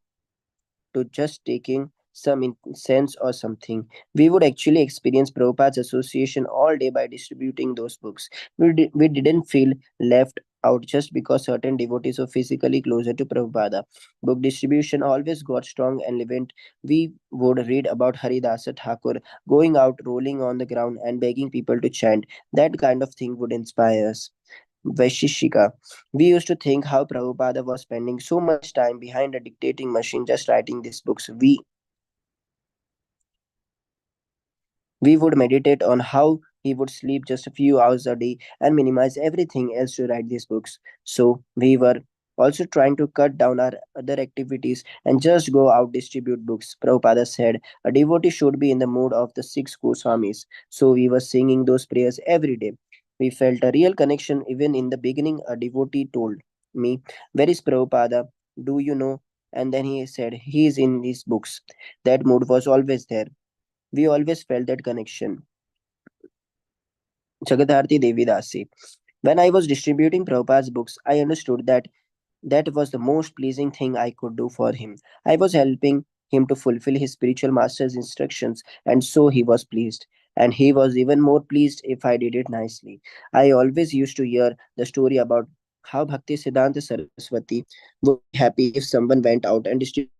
to just taking some sense or something. We would actually experience Prabhupada's association all day by distributing those books. We didn't feel left out just because certain devotees were physically closer to Prabhupada. Book distribution always got strong and event. We would read about Haridasa Thakur going out, rolling on the ground, and begging people to chant. That kind of thing would inspire us. Vaishishika. We used to think how Prabhupada was spending so much time behind a dictating machine just writing these books. We would meditate on how he would sleep just a few hours a day and minimize everything else to write these books. So we were also trying to cut down our other activities and just go out distribute books. Prabhupada said a devotee should be in the mood of the six Goswamis. So we were singing those prayers every day. We felt a real connection even in the beginning. A devotee told me, "Where is Prabhupada? Do you know?" And then he said, "He is in his books." That mood was always there. We always felt that connection. Jagadharti Devi Dasi. When I was distributing Prabhupada's books, I understood that was the most pleasing thing I could do for him. I was helping him to fulfill his spiritual master's instructions, and so he was pleased. And he was even more pleased if I did it nicely. I always used to hear the story about how Bhakti Siddhanta Saraswati would be happy if someone went out and distributed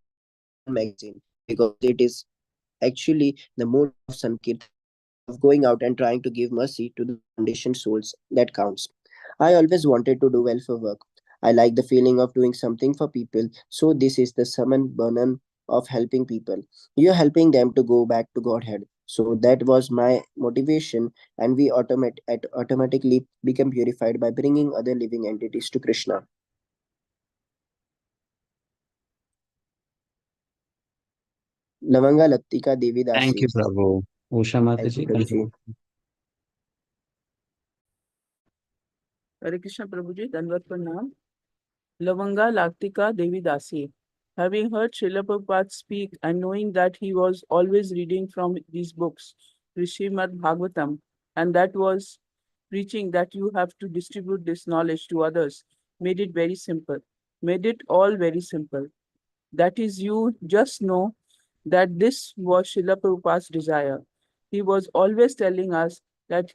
her magazine, because it is actually the mood of Sankirtan, of going out and trying to give mercy to the conditioned souls, that counts. I always wanted to do welfare work. I like the feeling of doing something for people. So this is the summon burden of helping people. You're helping them to go back to Godhead. So that was my motivation, and we automatically become purified by bringing other living entities to Krishna. Lavanga Lattika Devi Thank Dasi. you, Prabhu. Usha Thank you, Mataji, Prabhuji. continue. Hare Krishna Prabhuji, Dandavat Pranam. Lavanga Laktika Devi Dasi. Having heard Srila Prabhupada speak and knowing that he was always reading from these books, Srimad Bhagavatam, and that was preaching that you have to distribute this knowledge to others, made it very simple, made it all very simple. That is, you just know that this was Srila Prabhupada's desire. He was always telling us that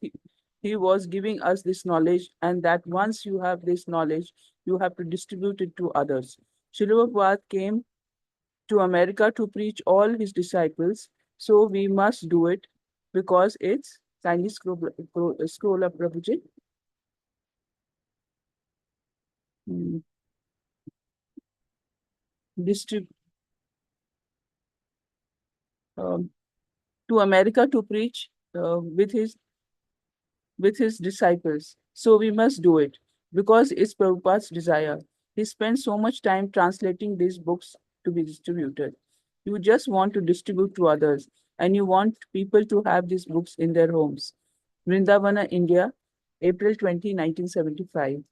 he was giving us this knowledge, and that once you have this knowledge, you have to distribute it to others. Srila Prabhupada came to America to preach all his disciples, so we must do it because it's kindly scroll up, Prabhuji. Hmm. Um, to America to preach with his disciples. So we must do it because it's Prabhupada's desire. He spent so much time translating these books to be distributed. You just want to distribute to others, and you want people to have these books in their homes. Vrindavana, India, April 20, 1975.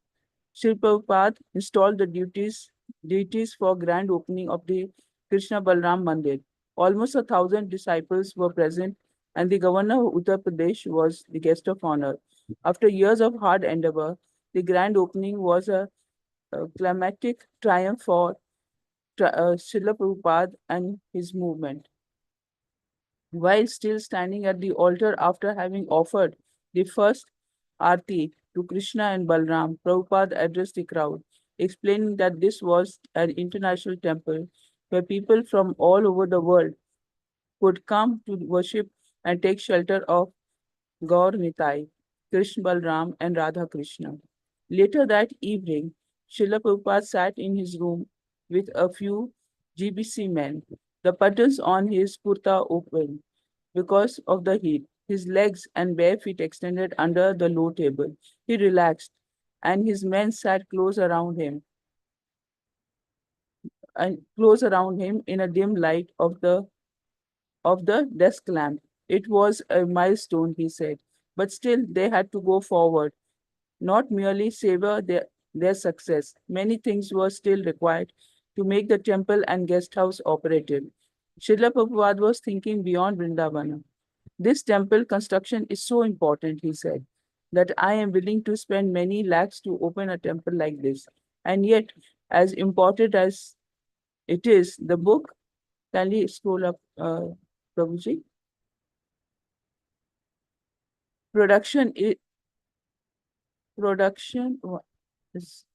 Srila Prabhupada installed the deities for grand opening of the Krishna Balram Mandir. Almost 1,000 disciples were present, and the governor of Uttar Pradesh was the guest of honor. After years of hard endeavor, the grand opening was a climactic triumph for Srila Prabhupada and his movement. While still standing at the altar after having offered the first arti to Krishna and Balram, Prabhupada addressed the crowd, explaining that this was an international temple where people from all over the world could come to worship and take shelter of Gaur Nitai, Krishna Balram, and Radha Krishna. Later that evening, Srila Prabhupada sat in his room with a few GBC men, the buttons on his kurta open because of the heat, his legs and bare feet extended under the low table. He relaxed, and his men sat close around him in a dim light of the desk lamp. It was a milestone, he said, but still they had to go forward, not merely savor their success. Many things were still required to make the temple and guest house operative. Srila Prabhupada was thinking beyond Vrindavana. This temple construction is so important, he said, that I am willing to spend many lakhs to open a temple like this. And yet, as important as it is, the book, can you scroll up, Prabhuji? Production is production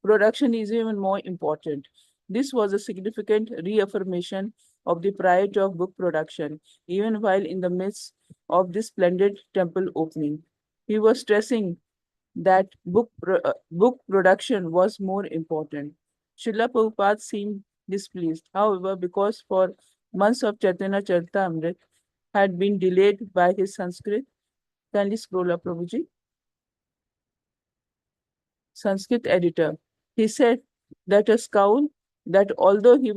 production is even more important. This was a significant reaffirmation of the priority of book production, even while in the midst of this splendid temple opening. He was stressing that book production was more important. Srila Prabhupada seemed displeased, however, because for months of Chaitanya Charitamrita had been delayed by his Sanskrit. Kindly scroll up, Prabhuji. Sanskrit editor. He said that a scowl that although he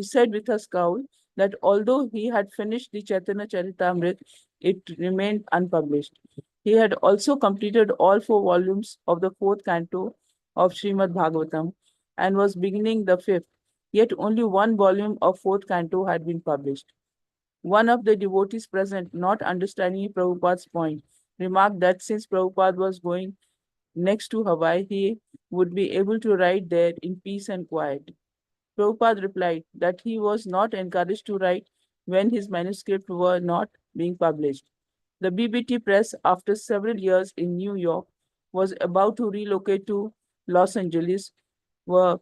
said with a scowl that although he had finished the Chaitanya Charitamrita, it remained unpublished. He had also completed all 4 volumes of the 4th canto of Srimad Bhagavatam and was beginning the 5th, yet only 1 volume of 4th canto had been published. One of the devotees present, not understanding Prabhupada's point, remarked that since Prabhupada was going next to Hawaii, he would be able to write there in peace and quiet. Prabhupada replied that he was not encouraged to write when his manuscripts were not being published. The BBT press, after several years in New York, was about to relocate to Los Angeles, where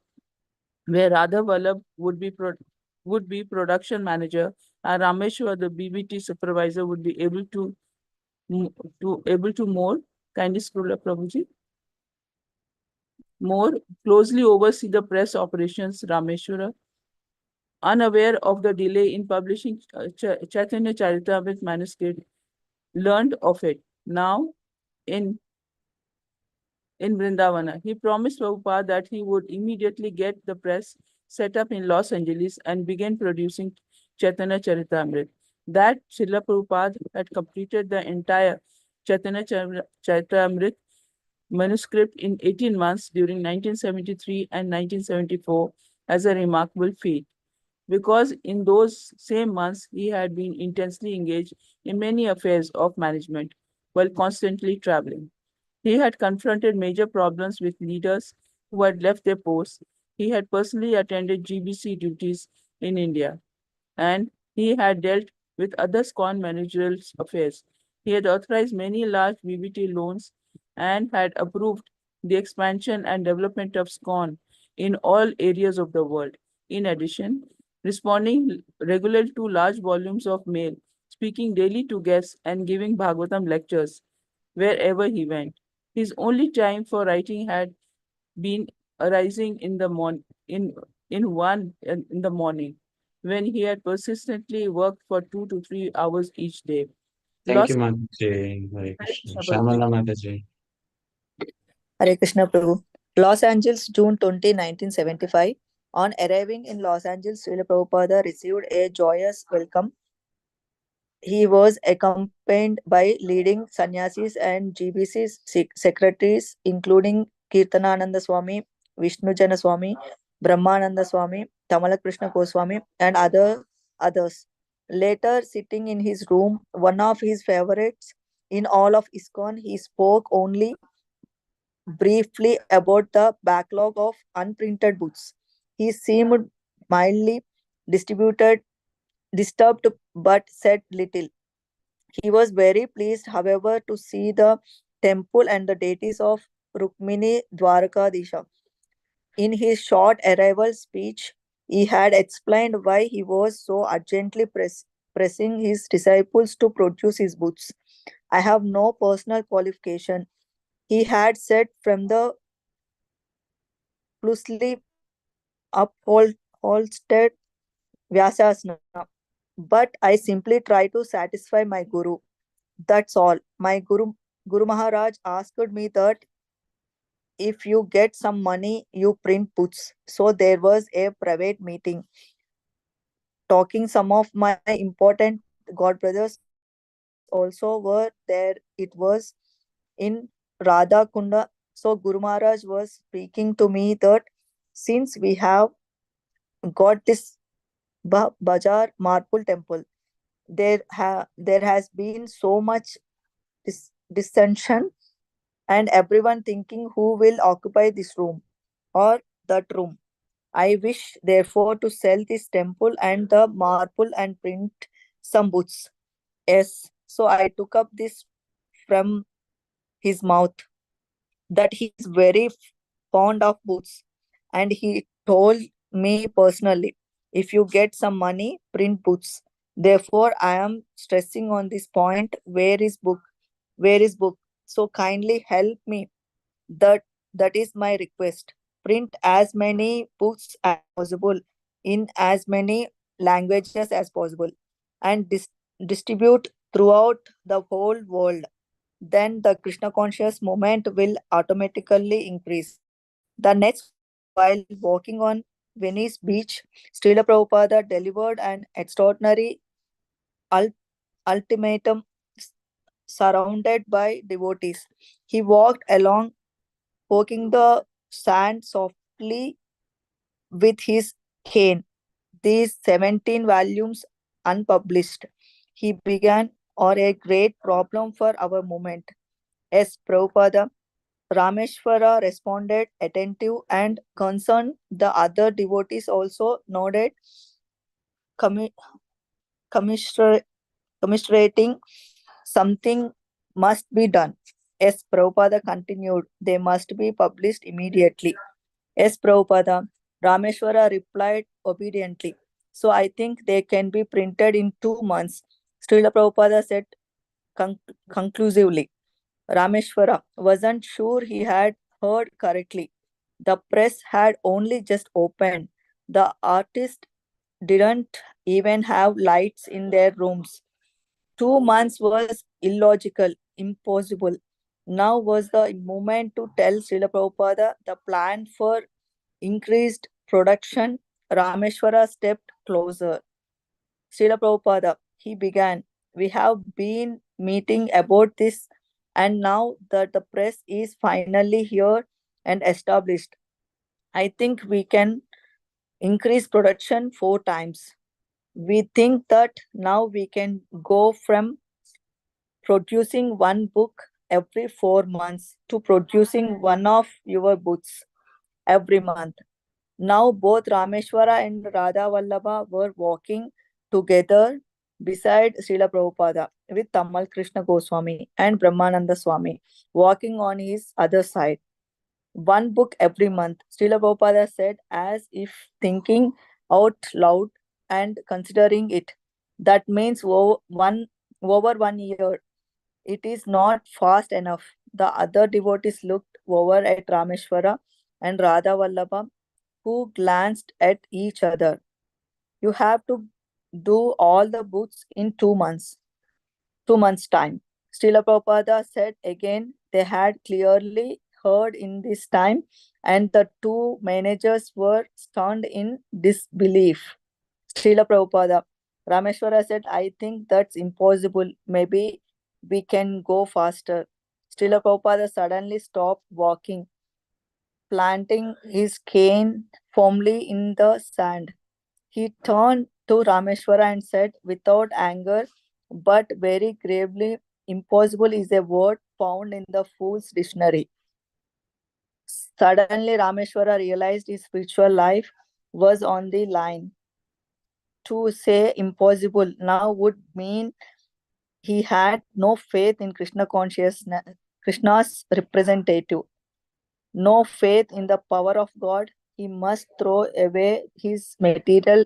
Radha Vallabh would be production manager, and Rameshwar, the BBT supervisor, would be able to more kindly Srila Prabhuji more closely oversee the press operations. Rameshwara, unaware of the delay in publishing Chaitanya Charitamrita manuscript, learned of it. Now, in Vrindavana, he promised Prabhupada that he would immediately get the press set up in Los Angeles and begin producing Chaitanya Charitamrita. That Srila Prabhupada had completed the entire Chaitanya Charitamrita manuscript in 18 months during 1973 and 1974 as a remarkable feat, because in those same months he had been intensely engaged in many affairs of management while constantly traveling. He had confronted major problems with leaders who had left their posts. He had personally attended GBC duties in India, and he had dealt with other iskcon managerial affairs. He had authorized many large BBT loans and had approved the expansion and development of iskcon in all areas of the world. In addition, responding regularly to large volumes of mail, speaking daily to guests, and giving Bhagavatam lectures wherever he went. His only time for writing had been arising in the morning when he had persistently worked for 2 to 3 hours each day. Thank you, Lost Mataji. Hare Hare Krishna. Krishna Prabhu. Shamala Mataji. Hare Krishna Prabhu. Los Angeles, June 20, 1975. On arriving in Los Angeles, Srila Prabhupada received a joyous welcome. He was accompanied by leading sannyasis and GBC secretaries, including Kirtanananda Swami, Vishnujana Swami, Brahmananda Swami, Tamala Krishna Goswami, and others. Later, sitting in his room, one of his favorites in all of ISKCON, he spoke only briefly about the backlog of unprinted books. He seemed mildly disturbed, but said little. He was very pleased, however, to see the temple and the deities of Rukmini Dwarakadisha. In his short arrival speech, he had explained why he was so urgently pressing his disciples to produce his books. I have no personal qualification, he had said from the loosely upholstered Vyasasana. But I simply try to satisfy my Guru. That's all. My Guru Maharaj asked me that if you get some money, you print books. So there was a private meeting. Talking some of my important God brothers also were there. It was in Radha Kunda. So Guru Maharaj was speaking to me that since we have got this Bajar Marpul temple, there has been so much dissension and everyone thinking who will occupy this room or that room. I wish therefore to sell this temple and the marble and print some books. Yes, so I took up this from his mouth that he is very fond of books, and he told me personally, if you get some money, print books. Therefore, I am stressing on this point. Where is book? Where is book? So kindly help me. That that is my request. Print as many books as possible in as many languages as possible, and distribute throughout the whole world. Then the Krishna conscious movement will automatically increase. The next question while walking on Venice Beach, Srila Prabhupada delivered an extraordinary ultimatum surrounded by devotees. He walked along, poking the sand softly with his cane. These 17 volumes unpublished. He began, or a great problem for our movement. As Prabhupada, Rameshwara responded attentive and concerned. The other devotees also nodded, commi- commiserating something must be done. As Prabhupada continued, they must be published immediately. As Prabhupada, Rameshwara replied obediently. So I think they can be printed in 2 months. Srila Prabhupada said conclusively. Rameshwara wasn't sure he had heard correctly. The press had only just opened. The artists didn't even have lights in their rooms. 2 months was illogical, impossible. Now was the moment to tell Srila Prabhupada the plan for increased production. Rameshwara stepped closer. Srila Prabhupada, he began, we have been meeting about this, and now that the press is finally here and established, I think we can increase production 4 times. We think that now we can go from producing one book every 4 months to producing one of your books every month. Now both Rameshwara and Radha Vallabha were walking together beside Srila Prabhupada with Tamal Krishna Goswami and Brahmananda Swami walking on his other side. One book every month, Srila Prabhupada said, as if thinking out loud and considering it. That means over 1 year. It is not fast enough. The other devotees looked over at Rameshwara and Radha Vallabha, who glanced at each other. You have to do all the books in 2 months. 2 months' time. Srila Prabhupada said again, they had clearly heard in this time, and the two managers were stunned in disbelief. Srila Prabhupada, Rameshwara said, I think that's impossible. Maybe we can go faster. Srila Prabhupada suddenly stopped walking, planting his cane firmly in the sand. He turned to Rameshwara and said, without anger, but very gravely, impossible is a word found in the Fool's Dictionary. Suddenly, Rameshwara realized his spiritual life was on the line. To say impossible now would mean he had no faith in Krishna consciousness, Krishna's representative, no faith in the power of God. He must throw away his material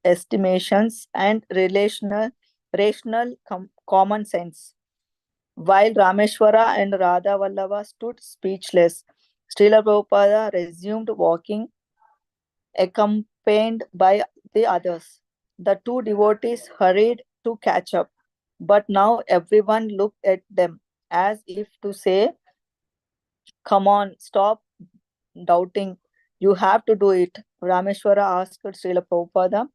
estimations and rational common sense. While Rameshwara and Radha Vallabha stood speechless, Srila Prabhupada resumed walking, accompanied by the others. The two devotees hurried to catch up, but now everyone looked at them as if to say, come on, stop doubting. You have to do it. Rameshwara asked Srila Prabhupada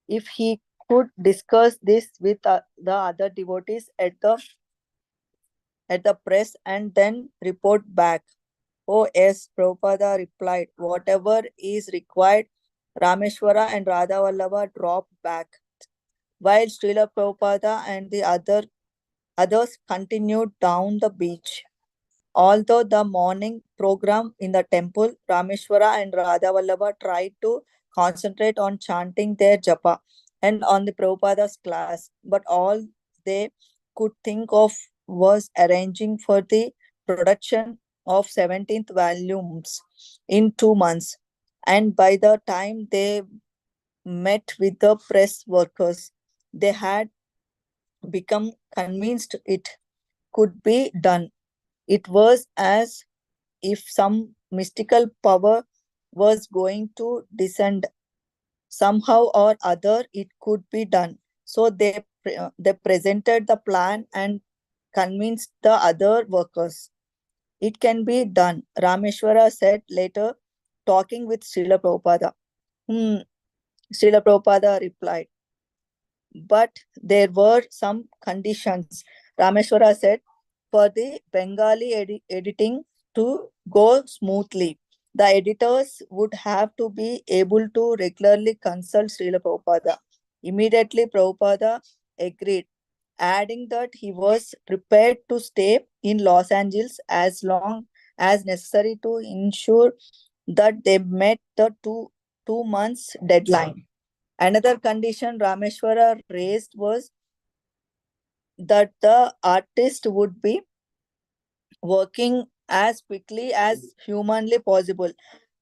if he could discuss this with the other devotees at the press and then report back. Oh yes, Prabhupada replied, whatever is required. Rameshwara and Radha Vallabha dropped back, while Srila Prabhupada and the others continued down the beach. Although the morning program in the temple, Rameshwara and Radha Vallabha tried to concentrate on chanting their japa and on the Prabhupada's class, but all they could think of was arranging for the production of 17th volumes in 2 months. And by the time they met with the press workers, they had become convinced it could be done. It was as if some mystical power was going to descend. Somehow or other, it could be done. So they presented the plan and convinced the other workers. It can be done, Rameshwara said later, talking with Srila Prabhupada. Srila Prabhupada replied, but there were some conditions. Rameshwara said, for the Bengali editing to go smoothly, the editors would have to be able to regularly consult Srila Prabhupada. Immediately, Prabhupada agreed, adding that he was prepared to stay in Los Angeles as long as necessary to ensure that they met the two months deadline. Another condition Rameshwara raised was that the artist would be working as quickly as humanly possible,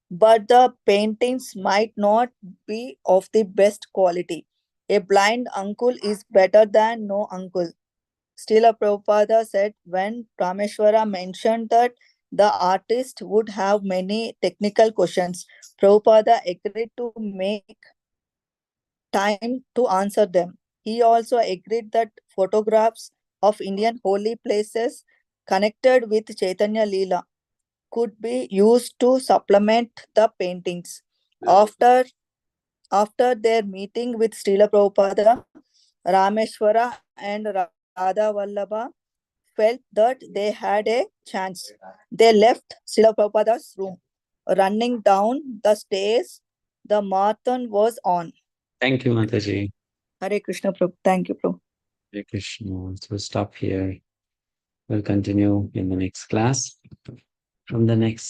but the paintings might not be of the best quality. A blind uncle is better than no uncle. Srila Prabhupada said when Rameshwara mentioned that the artist would have many technical questions, Prabhupada agreed to make time to answer them. He also agreed that photographs of Indian holy places connected with Chaitanya Leela could be used to supplement the paintings. After their meeting with Srila Prabhupada, Rameshwara and Radha Vallabha felt that they had a chance. They left Srila Prabhupada's room. Running down the stairs, the marathon was on. Thank you, Mataji. Hare Krishna Prabhu. Thank you, Prabhu. Hare Krishna. So stop here. We'll continue in the next class. From the next